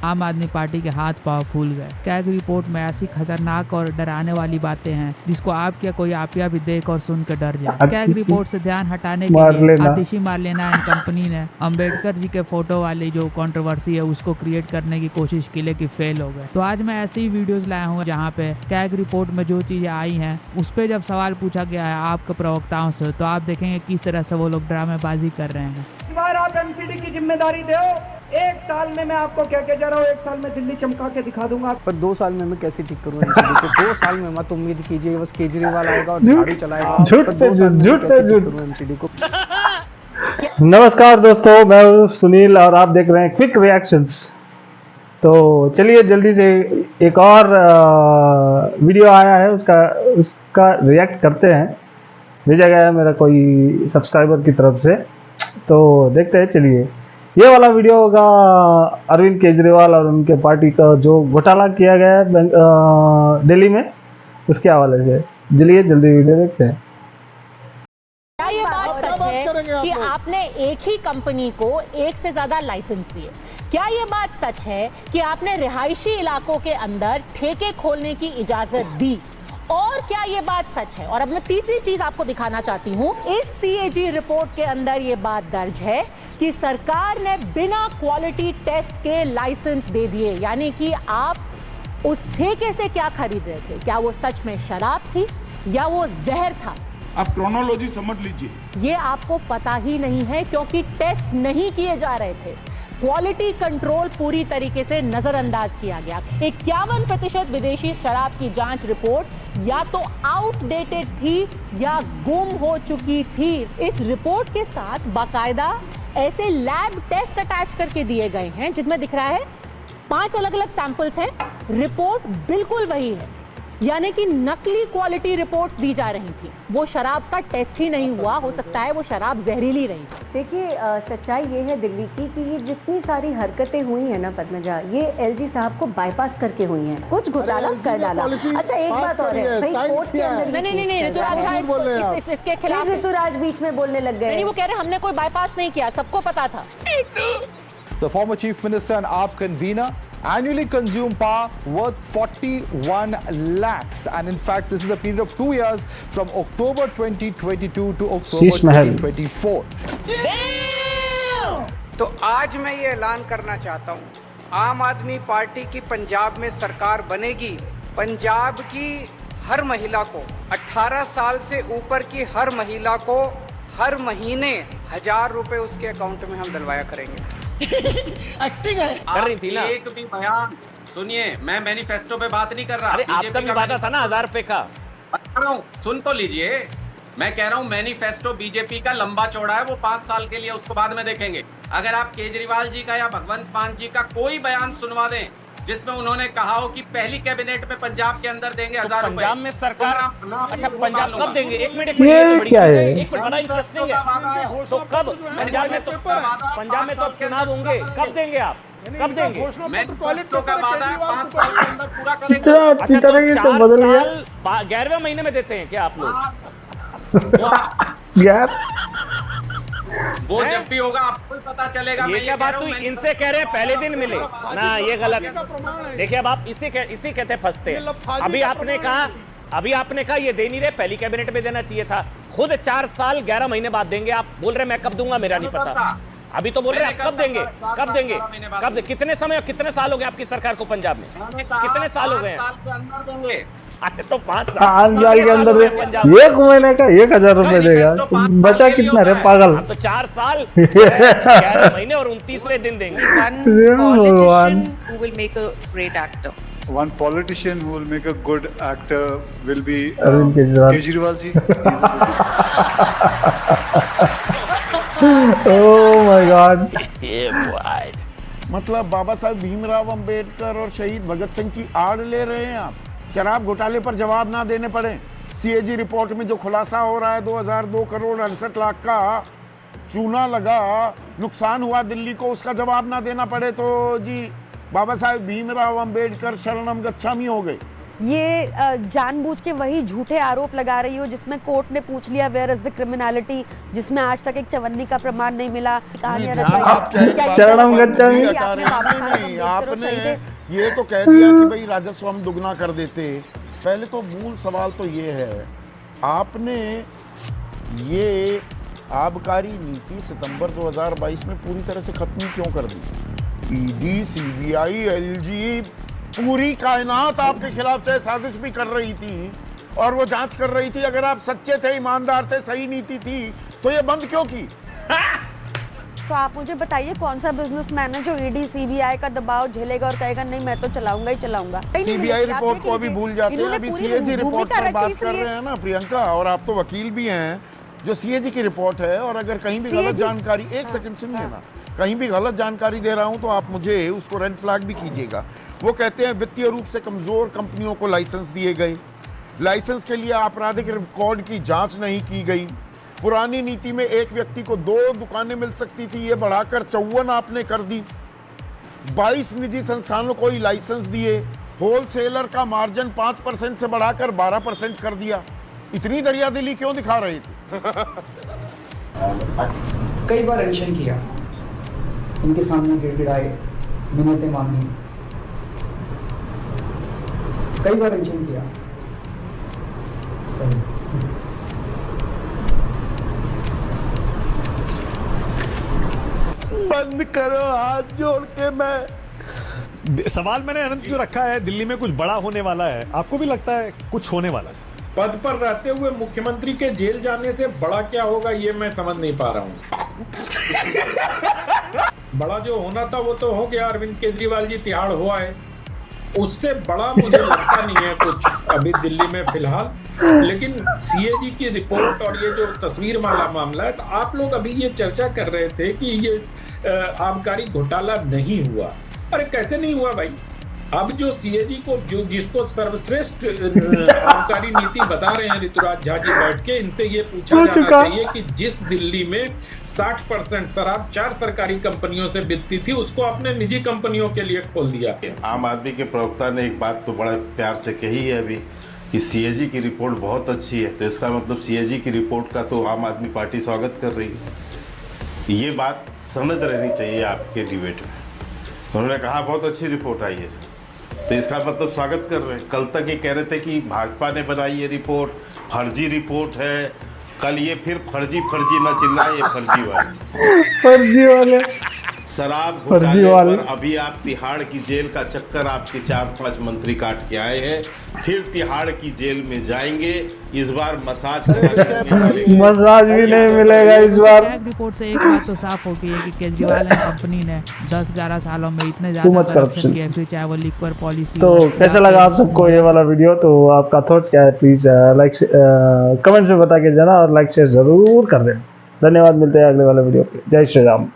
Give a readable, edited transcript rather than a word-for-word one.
आम आदमी पार्टी के हाथ पांव फूल गए। कैग रिपोर्ट में ऐसी खतरनाक और डराने वाली बातें हैं जिसको आप क्या कोई आपिया भी देख और सुन कर डर जाए। कैग रिपोर्ट से ध्यान हटाने के लिए आतिशी मारलेना एंड कंपनी ने अम्बेडकर जी के फोटो वाली जो कंट्रोवर्सी है उसको क्रिएट करने की कोशिश की, लेकिन फेल हो गए। तो आज मैं ऐसी ही वीडियोस लाया हूँ जहाँ पे कैग रिपोर्ट में जो चीजें आई हैं उस पे जब सवाल पूछा गया है आपके प्रवक्ताओं से, तो आप देखेंगे किस तरह से वो लोग ड्रामेबाजी कर रहे हैं। इस बार आप एमसीडी की जिम्मेदारी दो। एक साल में मैं आपको क्या कह जा रहा हूँ, एक साल में दिल्ली चमका के दिखा दूंगा। पर 2 साल में मैं कैसे ठीक करूँ एमसीडी को? 2 साल में मत उम्मीद कीजिए बस केजरीवाल आएगा और झाड़ू चलाएगा। झूठ एमसीडी को। नमस्कार दोस्तों, मैं हूं सुनील और आप देख रहे हैं क्विक रिएक्शंस। तो चलिए जल्दी से एक और वीडियो आया है उसका रिएक्ट करते हैं। भेजा गया है मेरा कोई सब्सक्राइबर की तरफ से, तो देखते हैं। चलिए, ये वाला वीडियो होगा अरविंद केजरीवाल और उनके पार्टी का जो घोटाला किया गया है दिल्ली में, उसके हवाले से। चलिए जल्दी वीडियो देखते हैं। क्या ये बात सच है कि आपने एक ही कंपनी को एक से ज्यादा लाइसेंस दिए? क्या ये बात सच है कि आपने रिहायशी इलाकों के अंदर ठेके खोलने की इजाजत दी? और क्या ये बात सच है? और अब मैं तीसरी चीज आपको दिखाना चाहती हूं। इस सीएजी रिपोर्ट के अंदर ये बात दर्ज है कि सरकार ने बिना क्वालिटी टेस्ट के लाइसेंस दे दिए। यानी कि आप उस ठेके से क्या खरीद रहे थे? क्या वो सच में शराब थी या वो जहर था? आप क्रोनोलॉजी समझ लीजिए। ये आपको पता ही नहीं है क्योंकि टेस्ट नहीं किए जा रहे थे। क्वालिटी कंट्रोल पूरी तरीके से नजरअंदाज किया गया। 51% विदेशी शराब की जांच रिपोर्ट या तो आउटडेटेड थी या गुम हो चुकी थी। इस रिपोर्ट के साथ बाकायदा ऐसे लैब टेस्ट अटैच करके दिए गए हैं जिसमें दिख रहा है 5 अलग अलग सैंपल्स हैं। रिपोर्ट बिल्कुल वही है, यानी कि नकली क्वालिटी रिपोर्ट्स दी जा रही थी। वो शराब का टेस्ट ही नहीं हुआ, हो सकता है वो शराब जहरीली रही। देखिए, सच्चाई ये है दिल्ली की कि ये जितनी सारी हरकतें हुई हैं ना पद्मजा, ये एलजी साहब को बाईपास करके हुई हैं। कुछ घोटाला कर डाला। अच्छा, एक बात और है भाई, कोर्ट के अंदर नहीं, ऋतुराज इसके खिलाफ ऋतुराज बीच में बोलने लग गए। नहीं, वो कह रहे हमने कोई बाईपास नहीं किया, सबको पता था। The former chief minister and AAP convener annually consume power worth 41 lakhs, and in fact this is a period of 2 years from October 2022 to October 2024. तो आज मैं ये ऐलान करना चाहता हूँ, आम आदमी पार्टी की पंजाब में सरकार बनेगी। पंजाब की हर महिला को, 18 साल से ऊपर की हर महिला को हर महीने 1000 रुपए उसके अकाउंट में हम डलवाया करेंगे। एक्टिंग है कर रही थी ना। एक भी बयान सुनिए, मैं मैनिफेस्टो पे बात नहीं कर रहा। अरे आपका भी वादा था ना 1000 रुपए का। बता रहा हूँ, सुन तो लीजिए। मैं कह रहा हूँ मैनिफेस्टो बीजेपी का लंबा चौड़ा है, वो 5 साल के लिए, उसको बाद में देखेंगे। अगर आप केजरीवाल जी का या भगवंत मान जी का कोई बयान सुनवा दें जिसमें उन्होंने कहा हो कि पहली कैबिनेट में पंजाब के अंदर देंगे 1000 रुपए। पंजाब में सरकार, अच्छा पंजाब कब देंगे? एक मिनट बड़ा इंटरेस्टिंग है। तो कब पंजाब में तो चुनाव होंगे, कब देंगे आप? कब देंगे? मैं तो का वादा 5 साल के अंदर पूरा करेंगे। अच्छा, तो 4 साल 11वें महीने में देते हैं क्या आप लोग? यार वो जब भी होगा आपको पता चलेगा। ये क्या बात हुई? इनसे कह रहे हैं पहले दिन मिले ना, ये गलत। देखिए अब आप इसी कहते फंसते हैं। अभी आपने कहा ये दे नहीं रहे, पहली कैबिनेट में देना चाहिए था। खुद 4 साल 11 महीने बाद देंगे। आप बोल रहे मैं कब दूंगा, मेरा नहीं पता। अभी तो बोल रहे हैं कब देंगे, कब देंगे, कब? कितने साल हो गए आपकी सरकार को पंजाब में? कितने साल हो गए हैं? अरे तो 5 साल के अंदर 1 महीने का 1000 रुपए देगा। बचा कितना रे पागल? तो 4 साल 11 महीने और 29वें दिन देंगे। One politician who will make a good actor will be Kejriwal ji. Oh my God. मतलब बाबा साहब भीमराव अंबेडकर और शहीद भगत सिंह की आड़ ले रहे हैं आप? शराब घोटाले पर जवाब ना देने पड़े। सीएजी रिपोर्ट में जो खुलासा हो रहा है 2002 करोड़ 68 लाख का चूना लगा, नुकसान हुआ दिल्ली को, उसका जवाब ना देना पड़े तो जी बाबा साहेब भीमराव अंबेडकर शरणम गच्छामी हो गए। ये जानबूझ के वही झूठे आरोप लगा रही हो जिसमें कोर्ट ने पूछ लिया वेयर इज द क्रिमिनलिटी, जिसमें आज तक एक चवन्नी का प्रमाण नहीं मिला। शरणम गच्छामि। आपने ये तो कह दिया कि भाई राजस्व हम दुगना कर देते। पहले तो मूल सवाल तो ये है, आपने ये आबकारी नीति सितंबर 2022 में पूरी तरह से खत्म क्यों कर दी? ईडी, सीबीआई, एलजी, पूरी कायनात आपके खिलाफ चाहे साजिश भी कर रही थी और वो जांच कर रही थी। अगर आप सच्चे थे, ईमानदार थे, सही नीति थी, तो ये बंद क्यों की? तो आप मुझे बताइए कौन सा बिजनेसमैन है जो ईडी सीबीआई का दबाव झेलेगा और कहेगा नहीं मैं तो चलाऊंगा ही चलाऊंगा। सीबीआई रिपोर्ट को अभी भूल जाते हैं, अभी सीएजी रिपोर्ट पर बात कर रहे हैं ना प्रियंका, और आप तो वकील भी हैं। जो सीएजी की रिपोर्ट है, और अगर कहीं भी गलत जानकारी, एक सेकंड सुनिए ना, कहीं भी गलत जानकारी दे रहा हूं तो आप मुझे उसको रेड फ्लैग भी कीजिएगा। वो कहते हैं वित्तीय रूप से कमजोर कंपनियों को लाइसेंस दिए गए, लाइसेंस के लिए आपराधिक रिकॉर्ड की जांच नहीं की गई, पुरानी नीति में एक व्यक्ति को 2 दुकानें मिल सकती थी, ये बढ़ाकर 54 आपने कर दी, 22 निजी संस्थानों को ही लाइसेंस दिए, होलसेलर का मार्जिन 5% से बढ़ाकर 12% कर दिया। इतनी दरियादिली क्यों दिखा रहे थे? कई बार एडिशन किया, इनके सामने गिड़गिड़ाए, मिन्नतें मांगी, कई बार एडिशन किया। बंद करो हाथ जोड़ के। मैं सवाल मैंने अनंत जो रखा है, दिल्ली में कुछ बड़ा होने वाला है, आपको भी लगता है कुछ होने वाला है? पद पर रहते हुए मुख्यमंत्री के जेल जाने से बड़ा क्या होगा ये मैं समझ नहीं पा रहा हूँ। बड़ा जो होना था वो तो हो गया, अरविंद केजरीवाल जी तिहाड़ हुआ है, उससे बड़ा मुझे लगता नहीं है कुछ अभी दिल्ली में फिलहाल। लेकिन सीएजी की रिपोर्ट और ये जो तस्वीर वाला मामला है, तो आप लोग अभी ये चर्चा कर रहे थे कि ये आबकारी घोटाला नहीं हुआ। अरे कैसे नहीं हुआ भाई? अब जो सीएजी को जो जिसको सर्वश्रेष्ठ आबकारी नीति बता रहे हैं ऋतुराज झा जी बैठ के, इनसे ये पूछा जाना चाहिए कि जिस दिल्ली में 60% शराब 4 सरकारी कंपनियों से बिकती थी, उसको आपने निजी कंपनियों के लिए खोल दिया। आम आदमी के प्रवक्ता ने एक बात तो बड़ा प्यार से कही है अभी कि सीएजी की रिपोर्ट बहुत अच्छी है, तो इसका मतलब सीएजी की रिपोर्ट का तो आम आदमी पार्टी स्वागत कर रही है। ये बात समझ रहनी चाहिए आपके डिबेट में। उन्होंने कहा बहुत अच्छी रिपोर्ट आई है, तो इसका मतलब स्वागत कर रहे हैं। कल तक ये कह रहे थे कि भाजपा ने बनाई ये रिपोर्ट, फर्जी रिपोर्ट है, कल ये फिर फर्जी ना चिल्लाए, ये फर्जी वाले शराब घोटाले पर अभी आप तिहाड़ की जेल का चक्कर आपके 4-5 मंत्री काट के आए हैं, फिर तिहाड़ की जेल में जाएंगे। इस बार मसाज मसाज भी नहीं मिलेगा इस बार। रिपोर्ट से एक बात तो साफ हो गई है कि केजरीवाल एंड कंपनी ने 10-11 सालों में इतने ज्यादा करप्शन किया, फिर चाहे वो लिक्वर पॉलिसी। तो कैसा लगा आप सबको ये वाला वीडियो? तो आपका थॉट्स क्या है? प्लीज लाइक कमेंट्स में बता के जाना और लाइक शेयर जरूर कर देना। धन्यवाद, मिलते हैं अगले वाले वीडियो पे। जय श्री राम।